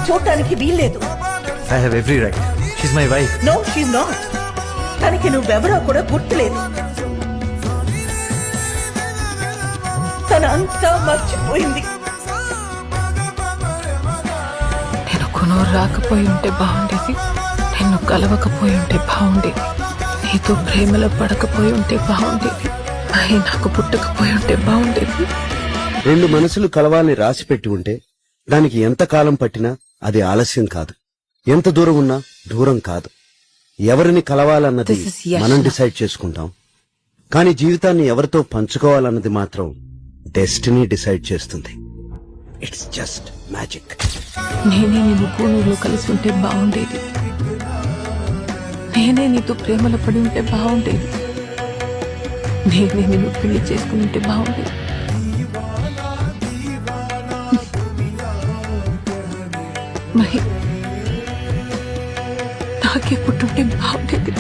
చూడటానికి వీల్లేదు. I have every right. She's my wife. No she's not. తనకి నువ్వెవరో కూడా గుర్తులేదు. తనంతా మర్చిపోయింది. నేను కొనూరు రాకపోయి ఉంటే బాగుండేది, నిన్ను కలవకపోయి ఉంటే బాగుండేది, నీతో ప్రేమలో పడకపోయి ఉంటే బాగుండేది, అయి నాకు పుట్టకపోయి ఉంటే బాగుండేది. రెండు మనసులు కలవాలని రాసిపెట్టి ఉంటే దానికి ఎంత కాలం పట్టినా అది ఆలస్యం కాదు, ఎంత దూరం ఉన్నా దూరం కాదు. ఎవరిని కలవాలన్నది This is Yashna. మనం డిసైడ్ చేసుకుంటాం, కానీ జీవితాన్ని ఎవరితో పంచుకోవాలన్నది మాత్రం డెస్టినీ డిసైడ్ చేస్తుంది. It's just magic. నేనే నిన్ను కూనూరులో కలిసి ఉంటే బాగుండేది, నేనే నీతో ప్రేమలో పడి ఉంటే బాగుండేది, నేనే నిన్ను పెళ్లి చేసుకుని ఉంటే బాగుండేది. మహి నాకే పుట్టుంటే బాగుండేది.